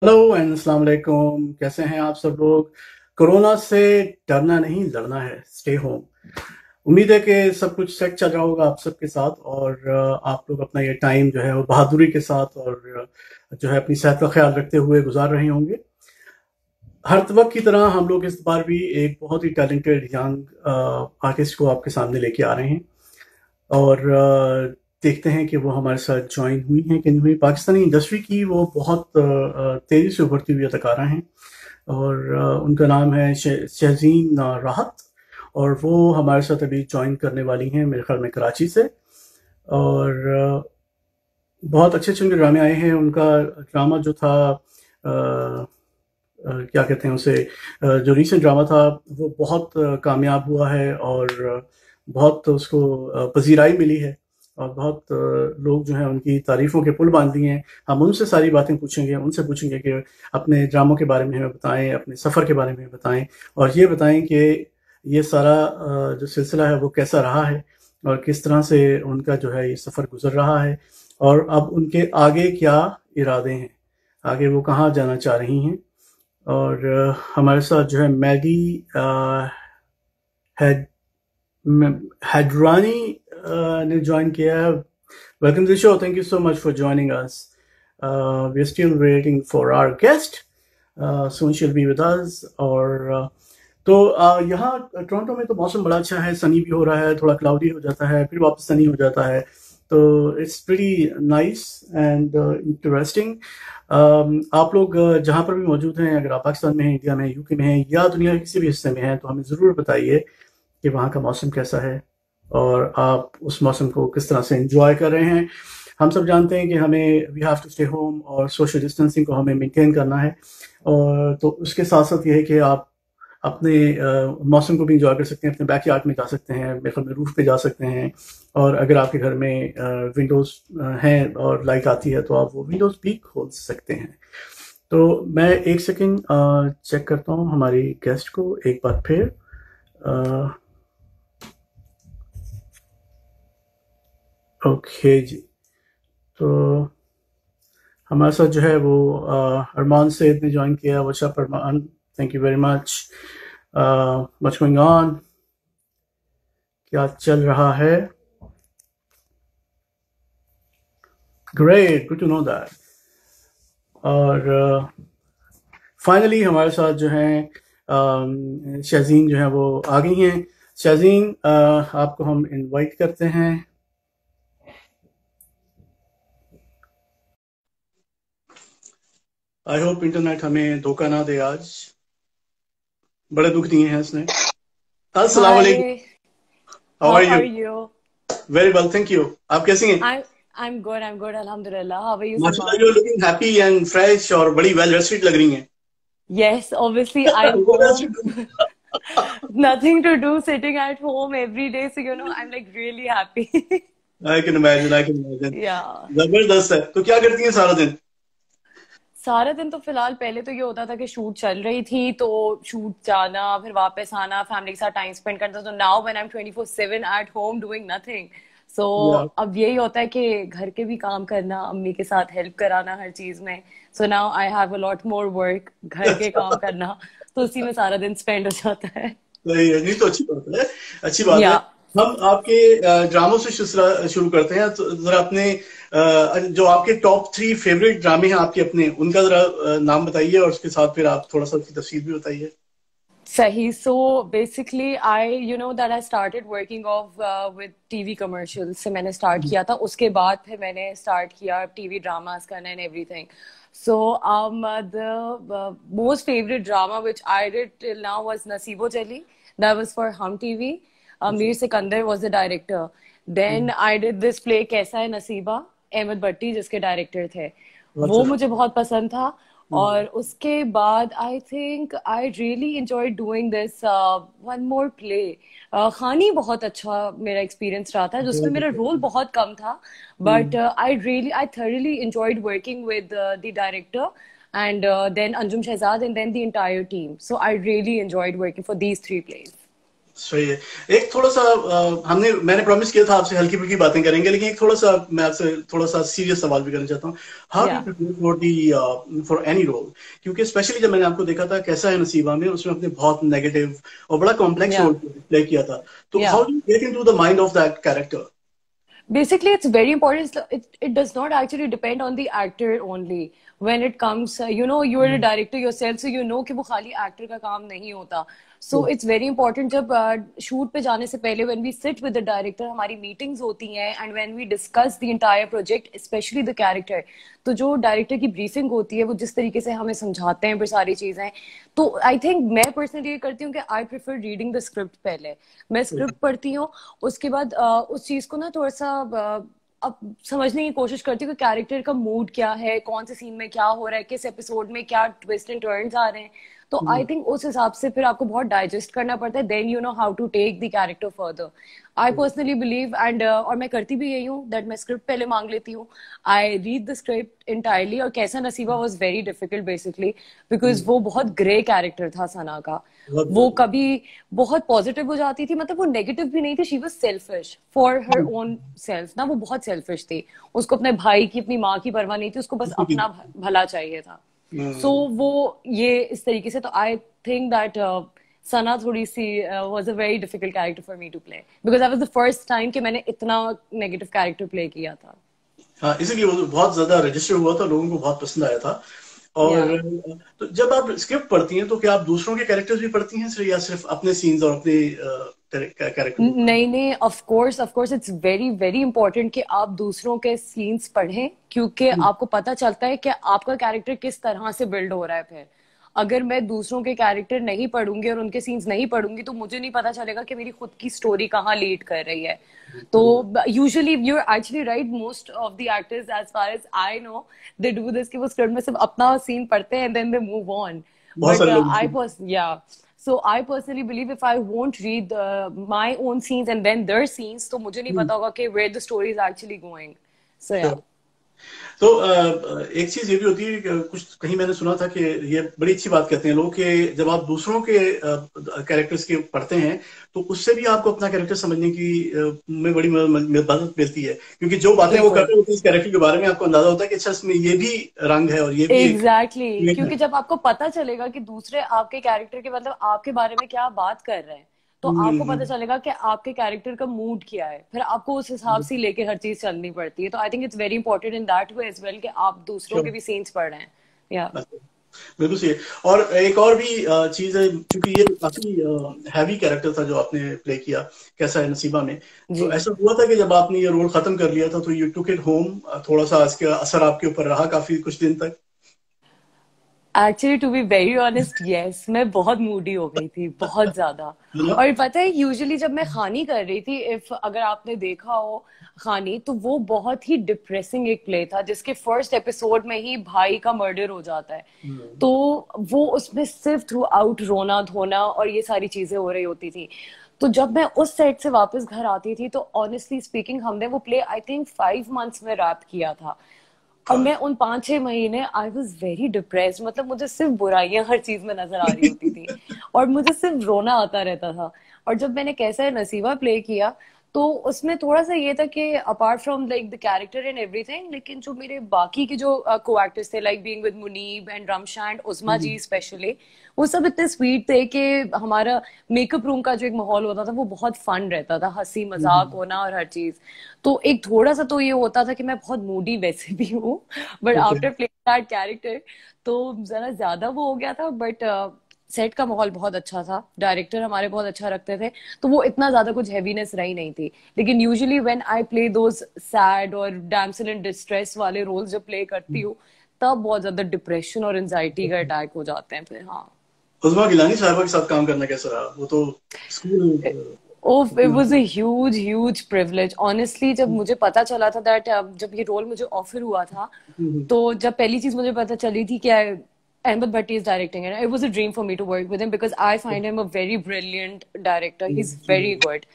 Hello and अस्सलाम वालेकुम। कैसे हैं आप सब लोग? कोरोना से डरना नहीं, लड़ना है। Stay home. उम्मीद है कि सब कुछ सेट चल रहा होगा आप सबके साथ, और आप लोग अपना ये टाइम जो है वो बहादुरी के साथ और जो है अपनी सेहत का ख्याल रखते हुए गुजार रहे होंगे। हर वक्त की तरह हम लोग इस बार भी एक बहुत ही टैलेंटेड यंग आर्टिस्ट को आपके सामने लेके आ रहे हैं, और देखते हैं कि वो हमारे साथ ज्वाइन हुई हैं कि नहीं हुई। पाकिस्तानी इंडस्ट्री की वो बहुत तेज़ी से उभरती हुई अदाकारा हैं, और उनका नाम है शहजीन राहत। और वो हमारे साथ अभी ज्वाइन करने वाली हैं मेरे ख्याल में कराची से। और बहुत अच्छे अच्छे उनके ड्रामे आए हैं। उनका ड्रामा जो था, क्या कहते हैं उसे, जो रीसेंट ड्रामा था वो बहुत कामयाब हुआ है, और बहुत उसको पजीराई मिली है, और बहुत लोग जो हैं उनकी तारीफ़ों के पुल बांध दिए हैं। हम उनसे सारी बातें पूछेंगे, उनसे पूछेंगे कि अपने ड्रामों के बारे में हमें बताएं, अपने सफ़र के बारे में बताएं, और ये बताएं कि ये सारा जो सिलसिला है वो कैसा रहा है, और किस तरह से उनका जो है ये सफ़र गुजर रहा है, और अब उनके आगे क्या इरादे हैं, आगे वो कहाँ जाना चाह रही हैं। और हमारे साथ जो है मैगी हैड हैडरानी ने ज्वाइन किया है। Welcome to the show. Thank you so much for joining us. We are still waiting for our guest. Soon she'll be with us. और तो यहाँ टोरंटो में तो मौसम बड़ा अच्छा है, सनी भी हो रहा है, थोड़ा क्लाउडी हो जाता है, फिर वापस सनी हो जाता है। तो it's pretty nice and interesting. आप लोग जहाँ पर भी मौजूद हैं, अगर आप पाकिस्तान में हैं, इंडिया में हैं, यूके में हैं, या दुनिया के किसी भी हिस्से में हैं, तो हमें ज़रूर बताइए कि वहाँ का मौसम कैसा है, और आप उस मौसम को किस तरह से एंजॉय कर रहे हैं। हम सब जानते हैं कि हमें we have to stay home, और सोशल डिस्टेंसिंग को हमें मेंटेन करना है। और तो उसके साथ साथ ये है कि आप अपने मौसम को भी इंजॉय कर सकते हैं। अपने बैकयार्ड में जा सकते हैं, मेरे ख्याल में रूफ पे जा सकते हैं, और अगर आपके घर में विंडोज़ हैं और लाइट आती है तो आप वो विंडोज़ भी खोल सकते हैं। तो मैं एक सेकंड चेक करता हूँ हमारी गेस्ट को एक बार फिर। ओके जी। तो हमारे साथ जो है वो अरमान सैद ने ज्वाइन किया। What's up Armaan, thank you very much. What's going on, क्या चल रहा है? Great, good to know that. और फाइनली हमारे साथ जो हैं शहजीन जो है वो आ गई हैं। शहजीन, आपको हम इनवाइट करते हैं। आई होप इंटरनेट हमें धोखा ना दे आज। बड़े दुख दिए हैं इसने। अस्सलाम वालेकुम। Hi, how how are you? are you? Very well, thank you. आप कैसी हैं? I'm good. I'm good. Alhamdulillah. How are you, माशाल्लाह, Salman? You looking happy and fresh, और बड़ी वेल रेस्टेड लग रही हैं। Yes, obviously I'm What else to home. do? Nothing to do, sitting at home every day. So I'm like really happy. I can imagine, I can imagine. Yeah. जबरदस्त है। तो क्या करती हैं सारा दिन? सारा दिन तो फिलहाल पहले तो ये होता था कि शूट चल रही थी तो शूट जाना फिर वापस आना फैमिली के साथ टाइम स्पेंड करना तो now when I am 24/7 at home doing nothing so या अब यही होता है कि घर के भी काम करना अम्मी के साथ हेल्प कराना हर चीज में so now I have a lot more work घर के काम करना तो उसी में सारा दिन स्पेंड हो जाता है सही है। नहीं तो अच्छी बात है, अच्छी बात है। या हम आपके ड्रामों से शुरू करते हैं। तो जरा अपने जो आपके टॉप 3 फेवरेट ड्रामे हैं आपके अपने, उनका जरा नाम बताइए, और उसके साथ फिर आप थोड़ा सा उसकी तफसील भी बताइए। सही so basically I that I started working of with TV commercial से मैंने स्टार्ट किया था उसके बाद फिर मैंने स्टार्ट किया टीवी ड्रामास करना and everything so the most favourite drama which I did till now was Naseebo Jali that was for Hum TV अच्छा। Ameer Sikandar was the director then I did this play Kaisa Hai नसीबा अहमद भट्टी जिसके डायरेक्टर थे वो अच्छा। मुझे बहुत पसंद था हम्म। और उसके बाद I think I really enjoy doing this one more play खानी बहुत अच्छा मेरा एक्सपीरियंस रहा था जिसमें मेरा रोल बहुत कम था but hmm. I thoroughly enjoyed working with the director and then Anjum Shehzad and then the entire team so I really enjoyed working for these three plays सही है। एक थोड़ा सा मैंने प्रॉमिस किया था आपसे हल्की फुल्की बातें करेंगे, लेकिन एक थोड़ा सा मैं आपसे थोड़ा सा सीरियस सवाल भी करना चाहता हूँ। How do you prepare for the for any role? क्योंकि स्पेशली जब मैंने आपको देखा था कैसा है नसीबा में, उसमें आपने बहुत नेगेटिव और बड़ा कॉम्प्लेक्स या रोल प्ले किया था। तो या how do get into the mind of that character? Basically, it's very important. It does not actually depend on the actor only. When it comes, you're a director yourself, so you know कि वो खाली actor का काम नहीं होता. So it's very important जब shoot पे जाने से पहले when we sit with the director हमारी meetings होती हैं and when we discuss the entire project, especially the character. तो जो डायरेक्टर की ब्रीफिंग होती है वो जिस तरीके से हमें समझाते हैं फिर सारी चीजें, तो आई थिंक मैं पर्सनली ये करती हूँ कि I prefer reading the script पहले। मैं स्क्रिप्ट पढ़ती हूँ, उसके बाद उस चीज को ना थोड़ा सा अब समझने की कोशिश करती हूँ कि कैरेक्टर का मूड क्या है, कौन से सीन में क्या हो रहा है, किस एपिसोड में क्या ट्विस्ट एंड टर्न्स आ रहे हैं। तो आई थिंक उस हिसाब से फिर आपको बहुत डाइजेस्ट करना पड़ता है, then you know how to take the character further. I personally believe and और मैं करती भी यही हूँ दैट मैं स्क्रिप्ट पहले मांग लेती हूँ, I read the script entirely. और Kaisa Naseeba was very difficult basically because वो बहुत ग्रे कैरेक्टर था सना का। वो कभी बहुत पॉजिटिव हो जाती थी, मतलब वो नेगेटिव भी नहीं थी, she was selfish for her own self ना, वो बहुत सेल्फिश थी। उसको अपने भाई की अपनी माँ की परवाह नहीं थी, उसको बस अपना भला चाहिए था। सो वो ये इस तरीके से, तो आई थिंक दैट सना थोड़ी सी was a very difficult character for me to play because I was the first time कि मैंने इतना नेगेटिव कैरेक्टर प्ले किया था। हाँ, इसीलिए वो बहुत ज्यादा रजिस्टर हुआ था, लोगों को बहुत पसंद आया था। या और तो जब आप स्क्रिप्ट पढ़ती हैं तो क्या आप दूसरों के कैरेक्टर्स भी पढ़ती हैं सिर्फ, या सिर्फ अपने सीन्स और अपने कैरेक्टर को? नहीं नहीं, of course it's very very important कि आप दूसरों के सीन्स पढ़ें, क्योंकि आपको पता चलता है कि आपका कैरेक्टर किस तरह से बिल्ड हो रहा है। फिर अगर मैं दूसरों के कैरेक्टर नहीं पढ़ूंगी और उनके सीन्स नहीं पढ़ूंगी तो मुझे नहीं पता चलेगा कि मेरी खुद की स्टोरी कहाँ लीड कर रही है। तो usually you are actually right, most of the actors as far as I know they do this कि वो स्क्रिप्ट में सिर्फ अपना सीन पढ़ते हैं and then they move on. बहुत बट सारे लोग आई पर्स या So I personally believe if I won't read my own scenes and then their scenes, तो मुझे नहीं पता होगा कि where the story is actually going. So yeah. तो एक चीज ये भी होती है कि कुछ कहीं मैंने सुना था कि ये बड़ी अच्छी बात कहते हैं लोग कि जब आप दूसरों के कैरेक्टर्स के पढ़ते हैं तो उससे भी आपको अपना कैरेक्टर समझने की में बड़ी मदद मिलती है, क्योंकि जो बातें वो कर बिल्कुल रहे होते हैं इस कैरेक्टर के बारे में आपको अंदाजा होता है कि अच्छा इसमें ये भी रंग है और ये भी एक एग्जैक्टली है। क्योंकि जब आपको पता चलेगा कि दूसरे आपके कैरेक्टर के मतलब आपके बारे में क्या बात कर रहे हैं, तो आपको पता चलेगा कि आपके कैरेक्टर का मूड क्या है, फिर आपको उस हिसाब से लेके हर चीज चलनी पड़ती है। तो I think it's very important in that way as well कि आप दूसरों के भी सीन्स पढ़ रहे हैं। या बिल्कुल सही है। और एक और भी चीज है, क्योंकि ये काफी हैवी कैरेक्टर था जो आपने प्ले किया कैसा है नसीबा में, तो जी। ऐसा हुआ था कि जब आपने ये रोल खत्म कर लिया था तो यू टुक इट होम, थोड़ा सा इसका असर आपके ऊपर रहा काफी कुछ दिन तक? Actually to be very honest yes, मैं बहुत मूडी हो गई थी, बहुत ज्यादा। है ना? और पता है यूजुअली जब मैं खानी कर रही थी, इफ अगर आपने देखा हो खानी, तो वो बहुत ही डिप्रेसिंग एक प्ले था जिसके फर्स्ट एपिसोड में ही भाई का मर्डर हो जाता है। तो वो उसमें सिर्फ थ्रू आउट रोना धोना और ये सारी चीजें हो रही होती थी। तो जब मैं उस सेट से वापस घर आती थी तो ऑनेस्टली स्पीकिंग हमने वो प्ले आई थिंक 5 months में रैप किया था। और मैं उन 5-6 महीने आई वॉज वेरी डिप्रेस्ड, मतलब मुझे सिर्फ बुराइयां हर चीज में नजर आ रही होती थी और मुझे सिर्फ रोना आता रहता था। और जब मैंने कैसा है नसीबा प्ले किया तो उसमें थोड़ा सा ये था कि apart from like the character and everything, लेकिन जो मेरे बाकी के जो को एक्टर्स थे like being with Muneeb and Ramsha and Usma ji specially, वो सब इतने स्वीट थे कि हमारा मेकअप रूम का जो एक माहौल होता था वो बहुत फन रहता था, हंसी मजाक होना और हर चीज। तो एक थोड़ा सा तो ये होता था कि मैं बहुत मूडी वैसे भी हूँ, but okay. After playing that character तो जरा ज्यादा वो हो गया था। बट सेट का माहौल बहुत अच्छा था, डायरेक्टर हमारे बहुत अच्छा रखते थे, तो वो इतना ज्यादा कुछ हैवीनेस रही नहीं थी। लेकिन usually when I play those sad और डैम्सल इन डिस्ट्रेस वाले रोल्स जब प्ले करती हूँ तब बहुत ज्यादा डिप्रेशन और एंजाइटी का अटैक हो जाते हैं फिर। हाँ। उस्मा गिलानी साहबा के साथ काम करना कैसा रहा? वो तो school Oh, it was a huge privilege. Honestly, जब मुझे पता चला था that जब ये रोल मुझे ऑफर हुआ था, तो जब पहली चीज मुझे पता चली थी कि Ahmed Bhatti is directing it, it was a dream for me to work with him because I find him a very brilliant director. He's very good.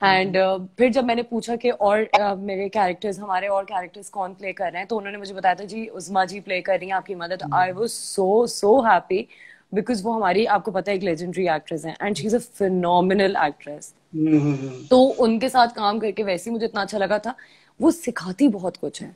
And फिर जब मैंने पूछा कि और मेरे कैरेक्टर्स हमारे और कैरेक्टर्स कौन प्ले कर रहे हैं, तो उन्होंने मुझे बताया था जी उस्मा जी प्ले कर रही हैं आपकी मदद। I was so happy because वो हमारी, आपको पता है, एक लेजेंडरी एक्ट्रेस है and she is a phenomenal actress. तो उनके साथ काम करके वैसे ही मुझे इतना अच्छा लगा था। वो सिखाती बहुत कुछ है,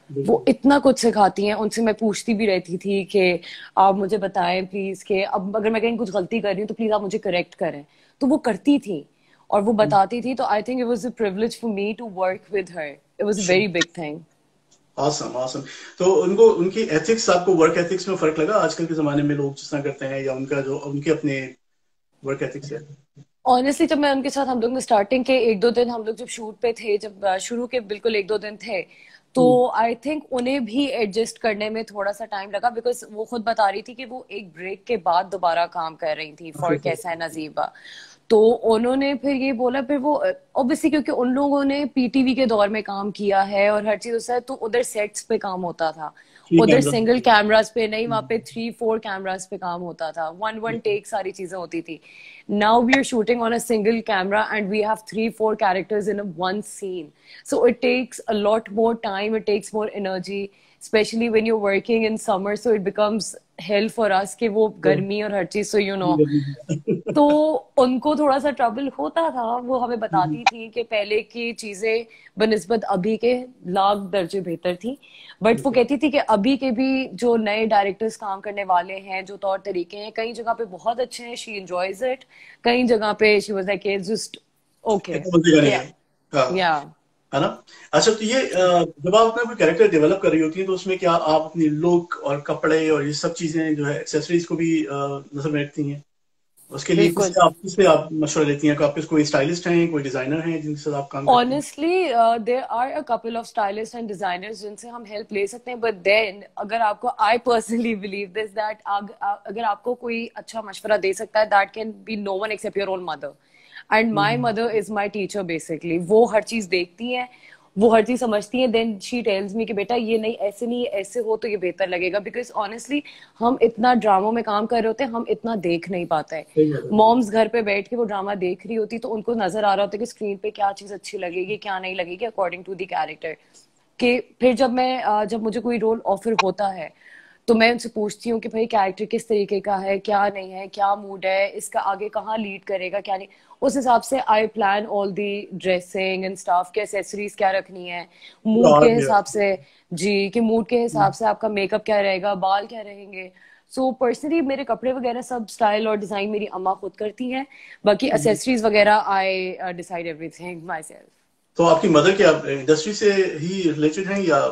वो इतना कुछ सिखाती हैं। उनसे मैं पूछती भी रहती थी कि आप मुझे बताएं प्लीज, कि अब अगर मैं कहीं कुछ गलती कर रही हूँ तो प्लीज आप मुझे करेक्ट करें। तो वो करती थी और वो बताती थी। तो I think it was a privilege for me to work with her. It was a very big thing. awesome awesome तो उनको उनकी एथिक्स, आपको वर्क एथिक्स में फर्क लगा आजकल के जमाने में लोग जिस तरह करते हैं, या उनका जो उनके अपने वर्क एथिक्स है? ऑनेस्टली जब मैं उनके साथ, हम लोग स्टार्टिंग के एक दो दिन, हम लोग जब शूट पे थे, जब शुरू के बिल्कुल एक दो दिन थे, तो आई थिंक उन्हें भी एडजस्ट करने में थोड़ा सा टाइम लगा। बिकॉज वो खुद बता रही थी कि वो एक ब्रेक के बाद दोबारा काम कर रही थी फॉर कैसा है नजीबा। तो उन्होंने फिर ये बोला, फिर वो ऑब्वियसली क्योंकि उन लोगों ने पीटीवी के दौर में काम किया है और हर चीज उससे, तो उधर सेट्स पे काम होता था। थ्री उधर कैमरा। सिंगल कैमरास पे नहीं, वहां पे 3-4 कैमरास पे काम होता था, वन वन टेक सारी चीजें होती थी। Now we are shooting on a single camera and we have 3-4 characters in a one scene. So it takes a lot more time, it takes more energy, specially when you are working in summer. So it becomes hell for us कि वो गर्मी और हर चीज, so you know. तो उनको थोड़ा सा trouble होता था। वो हमें बताती थी कि पहले की चीजें बनिस्बत अभी के लाख दर्जे बेहतर थी। बट वो कहती थी कि अभी के भी जो नए डायरेक्टर्स काम करने वाले हैं, जो तौर तरीके हैं, कई जगह पे बहुत अच्छे हैं, शी एंजॉयज इट। कई जगह पे she was like just okay. इतना बचेगा नहीं या है। हाँ, या है ना? अच्छा, तो ये जब आप अपना कोई कैरेक्टर डेवलप कर रही होती हैं तो उसमें क्या आप अपनी लुक और कपड़े और ये सब चीजें जो है एक्सेसरीज को भी नजर में रखती हैं? उसके लिए बिल्कुल। किससे आप मशवरा लेती हैं? कि आपके कोई स्टाइलिस्ट हैं, कोई डिजाइनर हैं जिनके साथ आप काम करती हैं? Honestly, there are a couple of stylists and designers जिनसे हम हेल्प ले सकते हैं। बट देन अगर आपको, I personally believe this that अगर आपको कोई अच्छा मशवरा दे सकता है, that can be no one except your own mother. And my mother is my teacher basically. वो हर चीज देखती है, वो हर चीज समझती है। देन शी टेल्स मी कि बेटा ये नहीं, ऐसे नहीं, ऐसे हो तो ये बेहतर लगेगा। बिकॉज ऑनेस्टली हम इतना ड्रामों में काम कर रहे होते हैं, हम इतना देख नहीं पाते हैं। सही बात है। मॉम्स घर पे बैठ के वो ड्रामा देख रही होती, तो उनको नजर आ रहा होता है कि स्क्रीन पे क्या चीज अच्छी लगेगी, क्या नहीं लगेगी, अकॉर्डिंग टू द कैरेक्टर। कि फिर जब मुझे कोई रोल ऑफर होता है, तो मैं उनसे पूछती हूँ कि भाई कैरेक्टर किस तरीके का है, क्या नहीं है, क्या मूड है, इसका आगे कहाँ लीड करेगा, क्या नहीं। उस हिसाब से I plan all the dressing and staff के, एक्सेसरीज क्या रखनी है, मूड और के हिसाब से। जी, कि मूड के हिसाब से आपका मेकअप क्या रहेगा, बाल क्या रहेंगे। सो पर्सनली मेरे कपड़े वगैरह सब स्टाइल और डिजाइन मेरी अम्मा खुद करती हैं। बाकी एक्सेसरीज वगैरह I decide everything my self. तो आपकी मदर क्या इंडस्ट्री से ही रिलेटेड हैं या?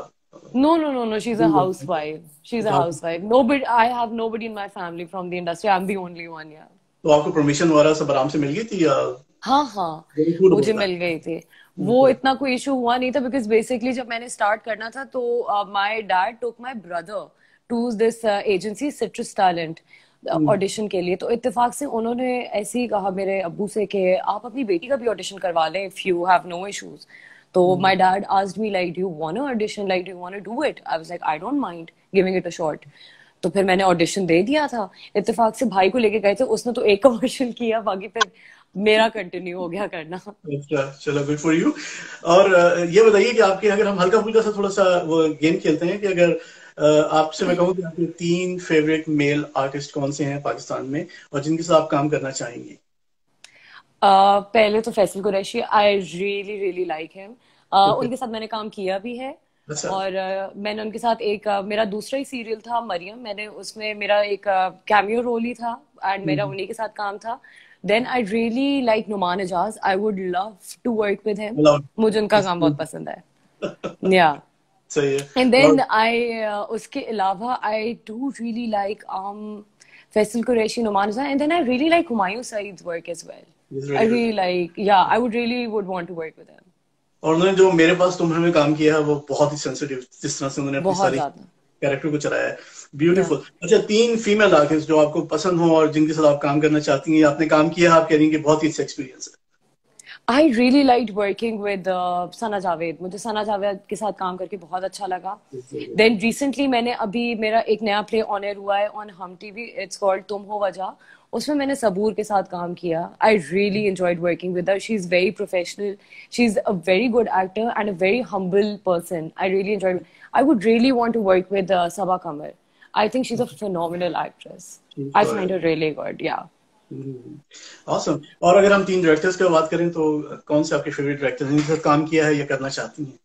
No, no, no, no. She's a housewife. She's a housewife. Nobody, I have nobody in my family from the industry. I'm the only one, yeah. तो आपको permission वगैरह सब आराम से मिल गई थी, या हाँ हाँ, वेरी कूल मुझे अबाउट मिल दैट? गई थी। वो इतना कोई इशू हुआ नहीं था। बिकॉज बेसिकली जब मैंने स्टार्ट करना था, तो my dad took my brother to this agency Citrus Talent audition के लिए। तो इत्तेफाक से उन्होंने ऐसे ही कहा मेरे अब्बू से कि आप अपनी बेटी का भी ऑडिशन करवा लें, if you have no issues. तो my dad asked me like, do you want to audition, like do you want to do it? I was like, I don't mind giving it a shot. तो फिर मैंने audition दे दिया था। इत्तेफाक से भाई को लेके गए थे, उसने तो एक कमर्शियल किया, बाकी फिर मेरा कंटिन्यू हो गया करना। अच्छा, चलो, गुड फॉर यू। और ये बताइए कि आपके, अगर हम हल्का फुल्का सा थोड़ा सा वो गेम खेलते हैं, कि अगर आपसे मैं कहूँ कि आपके 3 फेवरेट मेल आर्टिस्ट कौन से हैं पाकिस्तान में और जिनके साथ आप काम करना चाहेंगी? पहले तो Faisal Qureshi, I really really like him. Okay. उनके साथ मैंने काम किया भी है। अच्छा। और मैंने उनके साथ एक मेरा दूसरा ही सीरियल था मरियम, मैंने उसमें मेरा एक कैमियो रोल ही था एंड मेरा उन्हीं के साथ काम था। Then I really like Noman Ijaz, I would love to work with him. मुझे उनका काम बहुत पसंद है। या सही है। एंड और देन आई उसके अलावा I do really like Faisal Qureshi, Noman Ejaz, and then I really like Humayun Saeed's work as well. he's I really good. really like, yeah, I would really would want to work with him. और उन्होंने जो मेरे पास तुम्हें में काम किया है वो बहुत ही सेंसिटिव, जिस तरह से उन्होंने अपनी बहुत सारी ज्यादा। कैरेक्टर को चलाया है, Yeah. ब्यूटीफुल। अच्छा, 3 फीमेल आर्टिस्ट जो आपको पसंद हो और जिनके साथ आप काम करना चाहती हैं, या आपने काम किया है, आप कह रही हैं कि बहुत ही अच्छा experience I really liked working with सना जावेद। मुझे सना जावेद के साथ काम करके बहुत अच्छा लगा। है। देन रिसेंटली मैंने अभी मेरा एक नया प्ले ऑन एयर हुआ है ऑन हम टीवी, इट्स कॉल्ड तुम हो वजह। उसमें मैंने सबूर के साथ काम किया। I really enjoyed working with her. She is very professional, she is a very good actor and a very humble person. I really enjoyed. I would really want to work with Saba Qamar. I think she's a phenomenal actress. She's I good. find her really good. Yeah. Awesome. और अगर हम 3 directors की बात करें तो कौन से आपके फेवरेट डायरेक्टर्स हैं जिनके साथ काम किया है या करना चाहती हैं?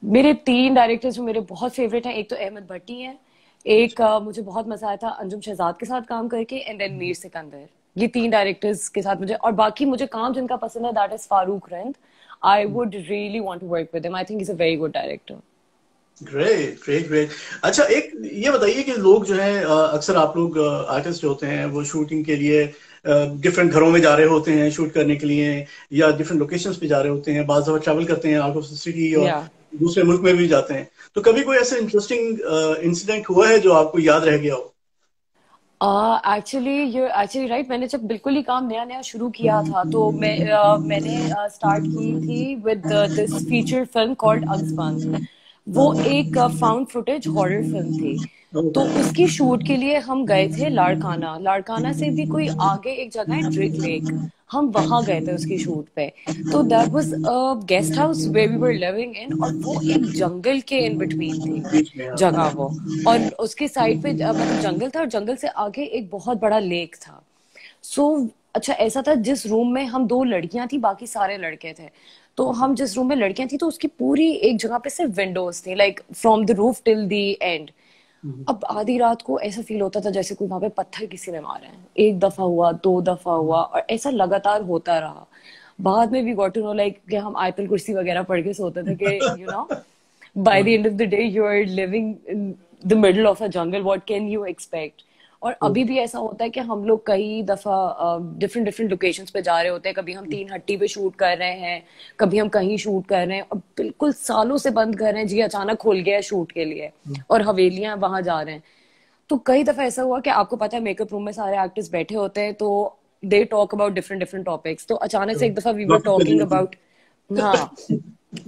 मेरे 3 डायरेक्टर्स जो मेरे बहुत फेवरेट हैं, एक तो अहमद भट्टी हैं, एक मुझे बहुत मजा आया था अंजुम शहजाद के साथ काम करके, एंड देन मीर सिकंदर। ये 3 डायरेक्टर्स के साथ मुझे, और बाकी मुझे काम जिनका पसंद है that is Farooq Rind. I would really want to work with him. I think is a very good director. Great great great. अच्छा, एक ये बताइए कि लोग जो हैं अक्सर आप लोग आर्टिस्ट जो होते हैं वो शूटिंग के लिए डिफरेंट घरों में जा रहे होते हैं शूट करने के लिए, या डिफरेंट लोकेशंस पे जा रहे होते हैं, बाज़ दफा ट्रैवल करते हैं आउट ऑफ द सिटी और या दूसरे मुल्क में भी जाते हैं। तो कभी कोई ऐसा इंटरेस्टिंग इंसिडेंट हुआ है जो आपको याद रह गया हो? Actually you actually right. मैंने जब बिल्कुल ही काम नया नया शुरू किया था तो मैंने स्टार्ट की थी with this feature film called अग्सबंद। वो एक फाउंड फुटेज हॉरर फिल्म थी। तो उसकी शूट के लिए हम गए थे लाड़काना। लाड़काना से भी कोई आगे एक जगह है ड्रिग लेक, हम वहां गए थे उसकी शूट पे। तो that was a guest house where we were living in, और वो एक जंगल के इन बिटवीन थी बीच में, हाँ। जगह वो। और उसके साइड पे मतलब जंगल था, और जंगल से आगे एक बहुत बड़ा लेक था। सो अच्छा ऐसा था, जिस रूम में हम 2 लड़कियां थी बाकी सारे लड़के थे, तो हम जिस रूम में लड़कियां थी तो उसकी पूरी एक जगह पे सिर्फ विंडोज थी, like from the roof till the end. अब आधी रात को ऐसा फील होता था जैसे कोई वहां पे पत्थर किसी ने मारे हैं। 1 दफा हुआ, 2 दफा हुआ, और ऐसा लगातार होता रहा। बाद में we got to know like कि हम आयतल कुर्सी वगैरह पढ़ के सोते थे कि you know by the end of the day you are living in the middle of a jungle, what can you expect? और अभी भी ऐसा होता है कि हम लोग कई दफा डिफरेंट डिफरेंट लोकेशंस पे जा रहे होते हैं। कभी हम 3 हट्टी पे शूट कर रहे हैं, कभी हम कहीं शूट कर रहे हैं, और बिल्कुल सालों से बंद कर रहे हैं जी, अचानक खुल गया है शूट के लिए, और हवेलियां वहां जा रहे हैं। तो कई दफा ऐसा हुआ कि आपको पता है मेकअप रूम में सारे एक्टर्स बैठे होते हैं, तो they talk about different different topics. तो अचानक से एक दफा वी वर टॉकिंग अबाउट, हाँ,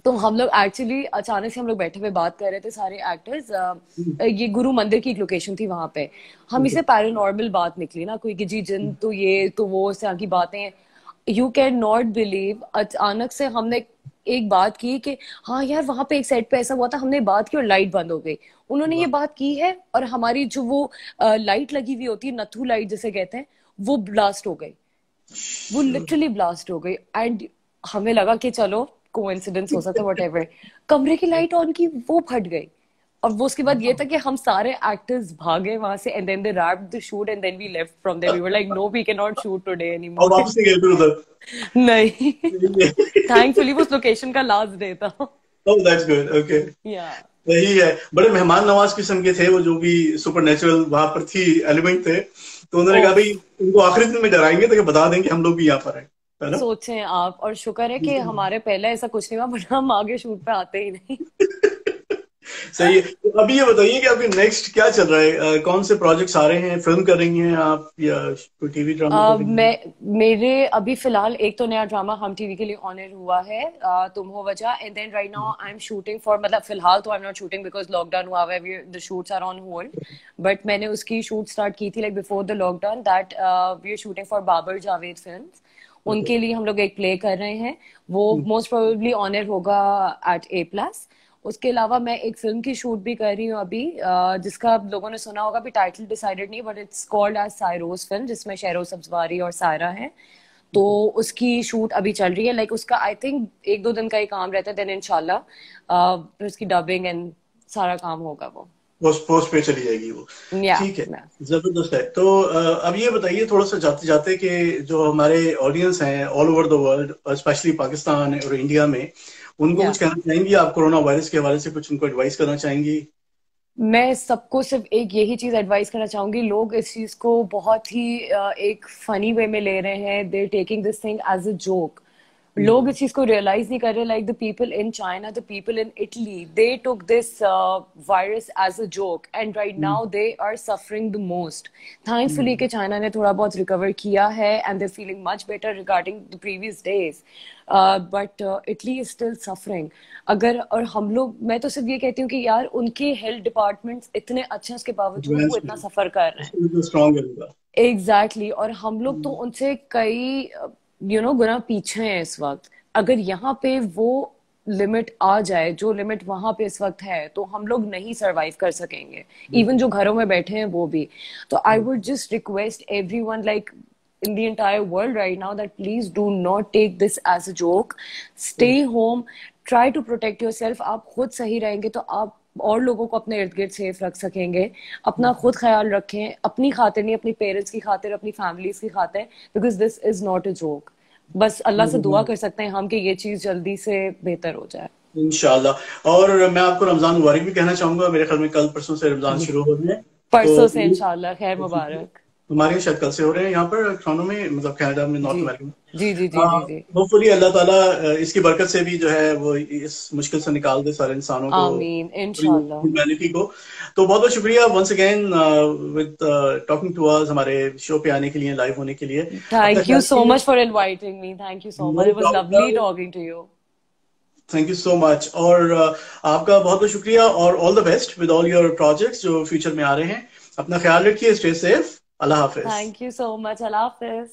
तो हम लोग एक्चुअली अचानक से हम लोग बैठे हुए बात कर रहे थे सारे एक्टर्स। ये गुरु मंदिर की एक लोकेशन थी वहां पे। हम इसे पैरानॉर्मल बात निकली ना कोई कि जी जिन तो ये तो वो इस तरह की बातें। यू कैन नॉट बिलीव, अचानक से हमने एक बात की कि हाँ यार वहां पे एक सेट पे ऐसा हुआ था, हमने बात की और लाइट बंद हो गई। उन्होंने ये बात की है, और हमारी जो वो लाइट लगी हुई होती है, नथु लाइट जिसे कहते हैं, वो ब्लास्ट हो गई। वो लिटरली ब्लास्ट हो गई। एंड हमें लगा कि चलो कोइंसिडेंस हो सकता है व्हाटएवर। कमरे की लाइट ऑन की, वो फट गई। और वो उसके बाद ये था कि हम सारे एक्टर्स भागे वहां से, and then they wrapped the shoot and then we left from there. We were like no we can not shoot today और एनीमोर। वापस नहीं गए फिर उधर? नहीं, थैंकफुली वो उस लोकेशन का लास्ट डे था। Oh that's good, okay. या वही है, बड़े मेहमान नवाज किस्म के थे वो, जो भी सुपर नेचुरल वहां पर थी एलिमेंट थे। तो उन्होंने कहा भाई ओफ, उनको आखिरी दिन में डराएंगे तो कि बता दें कि हम लोग भी यहाँ पर है ना। सोचें आप। और शुक्र है कि हमारे पहले ऐसा कुछ नहीं हुआ, वरना हम आगे शूट पे आते ही नहीं। सही है। तो अभी ये बताइए कि अभी नेक्स्ट क्या चल रहा है, कौन से प्रोजेक्ट्स आ रहे हैं? फिल्म कर रही हैं आप या कोई टीवी ड्रामा कर रही हैं? मेरे अभी फिलहाल एक तो नया ड्रामा हम टीवी के लिए ऑनर हुआ है, तुम हो वजह। And then right now I am shooting for, मतलब फिलहाल तो I am not shooting because lockdown हुआ है, the shoots are on hold. But मैंने उसकी शूट स्टार्ट की थी like before the lockdown, that we are shooting for Babar Javed Films. Okay. उनके लिए हम लोग एक प्ले कर रहे हैं, वो मोस्ट प्रोबेबली ऑनर होगा एट A+। उसके अलावा मैं एक फिल्म की शूट भी कर रही हूँ अभी, जिसका आप लोगों ने सुना होगा, भी टाइटल डिसाइडेड नहीं, बट इट्स कॉल्ड एज सायरोज फिल्म, जिसमें शेरो सब्जवारी और सायरा है। तो उसकी शूट अभी चल रही है। लाइक उसका आई थिंक 1-2 दिन का ही काम रहता है, देन इंशाल्लाह फिर उसकी डबिंग एंड सारा काम होगा वो। पोस्ट पोस्ट पे चली जाएगी वो। या ठीक है, जबरदस्त है। तो अब ये बताइए थोड़ा सा जाते जाते कि जो हमारे ऑडियंस हैं all over the world, specially Pakistan और इंडिया में, उनको या कुछ कहना चाहेंगी आप? कोरोना वायरस के हवाले से कुछ उनको एडवाइस करना चाहेंगी? मैं सबको सिर्फ एक यही चीज एडवाइस करना चाहूंगी, लोग इस चीज को बहुत ही एक फनी वे में ले रहे हैं, they taking this thing as a joke. लोग इस चीज को रियलाइज नहीं कर रहे, like the people in China, the people in Italy, they took this virus as a joke, and right now they are suffering the most. Thankfully कि China ने थोड़ा बहुत रिकवर किया है and they feeling much better regarding the previous days, but Italy is still suffering. अगर और हम लोग, मैं तो सिर्फ ये कहती हूँ कि यार उनके हेल्थ डिपार्टमेंट्स इतने अच्छे हैं, उसके बावजूद वो इतना सफर कर रहे हैं। स्ट्रॉन्ग है। एग्जैक्टली और हम लोग तो उनसे कई गुना पीछे हैं इस वक्त। अगर यहाँ पे वो लिमिट आ जाए, जो लिमिट वहां पे इस वक्त है, तो हम लोग नहीं सरवाइव कर सकेंगे, इवन जो घरों में बैठे हैं वो भी। तो I would just request everyone, like in the entire world right now, that please do not take this as a joke. Stay home, try to protect yourself. आप खुद सही रहेंगे तो आप और लोगों को अपने इर्द गिर्द सेफ रख सकेंगे। अपना खुद ख्याल रखें, अपनी खातिर नहीं, अपनी पेरेंट्स की खातिर, अपनी फैमिलीज की खातिर, because this is not a joke. बस अल्लाह से दुआ कर सकते हैं हम कि ये चीज जल्दी से बेहतर हो जाए इंशाल्लाह। और मैं आपको रमजान मुबारक भी कहना चाहूंगा। मेरे ख्याल में कल परसों से रमजान शुरू हो रहे हैं, परसों से तो इंशाल्लाह। खैर मुबारक। हमारे यहाँ शायद कल से हो रहे हैं, यहाँ पर टोरंटो में, मतलब कनाडा में, नॉर्थ जी अमेरिका में। जी जी जी जी जी। होपफुली अल्लाह ताला इसकी बरकत से भी जो है वो इस मुश्किल से निकाल दे सारे इंसानों को, आमीन पूरी इंशाल्लाह। ह्यूमैनिटी को। तो बहुत बहुत शुक्रिया once again with talking to us, हमारे शो पे आने के लिए, लाइव होने के लिए। अपना थैंक यू ख्याल सो रखिए। Much for inviting me, thank you so much, no it was lovely problem, talking to you. Thank you so much. और आपका बहुत बहुत शुक्रिया और all the best with all your projects जो फ्यूचर में आ रहे हैं। अपना ख्याल रखिए, स्टे सेफ, अल्लाह हाफिज। थैंक यू सो मच, अल्लाह हाफिज।